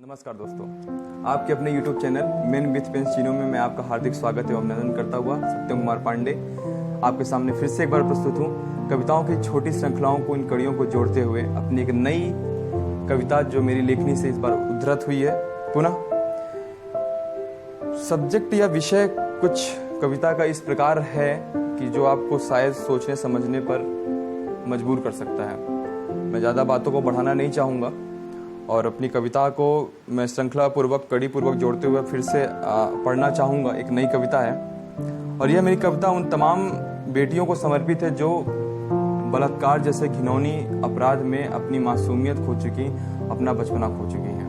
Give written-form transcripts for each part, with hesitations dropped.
नमस्कार दोस्तों, आपके अपने YouTube चैनल मेन विथ पेंस चीनो में मैं आपका हार्दिक स्वागत एवं अभिनंदन करता हुआ सत्यम कुमार पांडे आपके सामने फिर से एक बार प्रस्तुत हूँ। कविताओं की छोटी श्रृंखलाओं को, इन कड़ियों को जोड़ते हुए अपनी एक नई कविता जो मेरी लेखनी से इस बार उद्धृत हुई है। पुनः सब्जेक्ट या विषय कुछ कविता का इस प्रकार है कि जो आपको शायद सोचने समझने पर मजबूर कर सकता है। मैं ज़्यादा बातों को बढ़ाना नहीं चाहूँगा और अपनी कविता को मैं श्रृंखला पूर्वक, कड़ी पूर्वक जोड़ते हुए फिर से पढ़ना चाहूँगा। एक नई कविता है और यह मेरी कविता उन तमाम बेटियों को समर्पित है जो बलात्कार जैसे घिनौनी अपराध में अपनी मासूमियत खो चुकी, अपना बचपना खो चुकी हैं।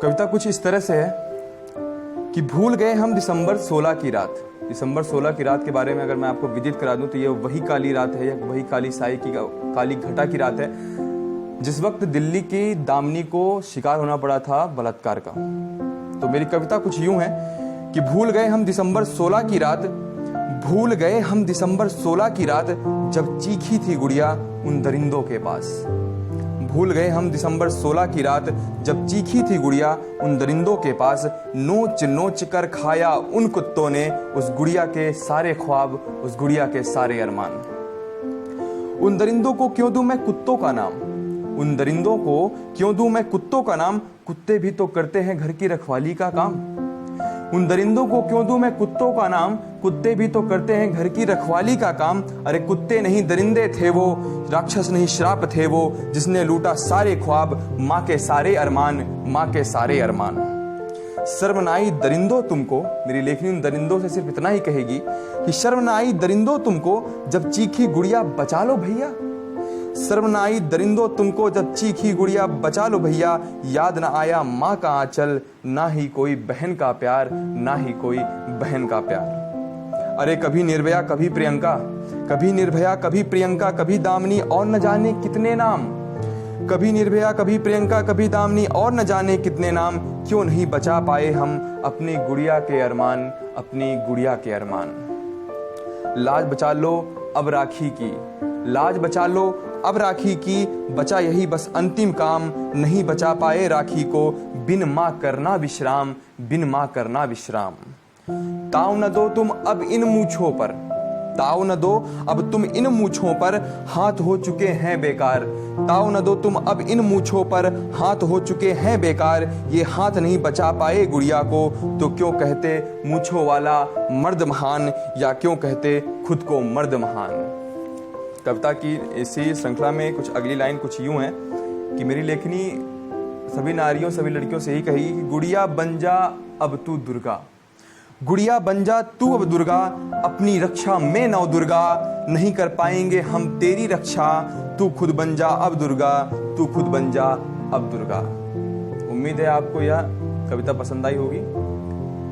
कविता कुछ इस तरह से है कि भूल गए हम दिसंबर 16 की रात। दिसंबर 16 की रात के बारे में अगर मैं आपको विदित करा दूं तो ये वही काली रात है, या वही काली साई की काली घटा की रात है जिस वक्त दिल्ली की दामिनी को शिकार होना पड़ा था बलात्कार का। तो मेरी कविता कुछ यूं है कि भूल गए हम दिसंबर 16 की रात, भूल गए हम दिसंबर 16 की रात जब चीखी थी गुड़िया उन दरिंदों के पास। भूल गए हम दिसंबर 16 की रात जब चीखी थी गुड़िया उन दरिंदों के पास। नोच नोच कर खाया उन कुत्तों ने उस गुड़िया के सारे ख्वाब, उस गुड़िया के सारे अरमान। उन दरिंदों को क्यों दूं मैं कुत्तों का नाम, उन दरिंदों को क्यों दूं मैं कुत्तों का नाम, कुत्ते भी तो करते हैं घर की रखवाली का काम। उन दरिंदों को क्यों दूं मैं कुत्तों का नाम, कुत्ते भी तो करते हैं घर की रखवाली का काम। अरे कुत्ते नहीं दरिंदे थे वो, राक्षस नहीं श्राप थे वो, जिसने लूटा सारे ख्वाब, माँ के सारे अरमान, माँ के सारे अरमान। शर्मनाई दरिंदों तुमको, मेरी लेखनी उन दरिंदों से सिर्फ इतना ही कहेगी कि शर्मनाई दरिंदों तुमको जब चीखी गुड़िया बचा लो भैया। शर्मनाई दरिंदों तुमको जब चीखी गुड़िया बचा लो भैया। याद न आया माँ का आंचल, ना ही कोई बहन का प्यार, ना ही कोई बहन का प्यार। अरे कभी निर्भया कभी प्रियंका, कभी निर्भया कभी प्रियंका, कभी दामिनी और न जाने कितने नाम। कभी निर्भया कभी प्रियंका, कभी दामिनी और न जाने कितने नाम। क्यों नहीं बचा पाए हम अपनी गुड़िया के अरमान, अपनी गुड़िया के अरमान। लाज बचा लो अब राखी की, लाज बचा लो अब राखी की, बचा यही बस अंतिम काम। नहीं बचा पाए राखी को, बिन माँ करना विश्राम, बिन माँ करना विश्राम। ताव न दो तुम अब इन मूछों पर, ताव न दो अब तुम इन मूछों पर, हाथ हो चुके हैं बेकार। ताव न दो तुम अब इन मूछों पर, हाथ हो चुके हैं बेकार। ये हाथ नहीं बचा पाए गुड़िया को, तो क्यों कहते मूछों वाला मर्द महान, या क्यों कहते खुद को मर्द महान। कविता की इसी श्रृंखला में कुछ अगली लाइन कुछ यूं है कि मेरी लेखनी सभी नारियों, सभी लड़कियों से ही कहेगी कि गुड़िया बन जा अब तू दुर्गा, गुड़िया बन जा तू अब दुर्गा, अपनी रक्षा में नौ दुर्गा। नहीं कर पाएंगे हम तेरी रक्षा, तू खुद बन जा अब दुर्गा, तू खुद बन जा अब दुर्गा। उम्मीद है आपको यह कविता पसंद आई होगी।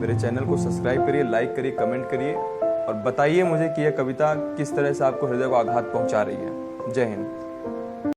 मेरे चैनल को सब्सक्राइब करिए, लाइक करिए, कमेंट करिए और बताइए मुझे कि यह कविता किस तरह से आपको हृदय को आघात पहुंचा रही है। जय हिंद।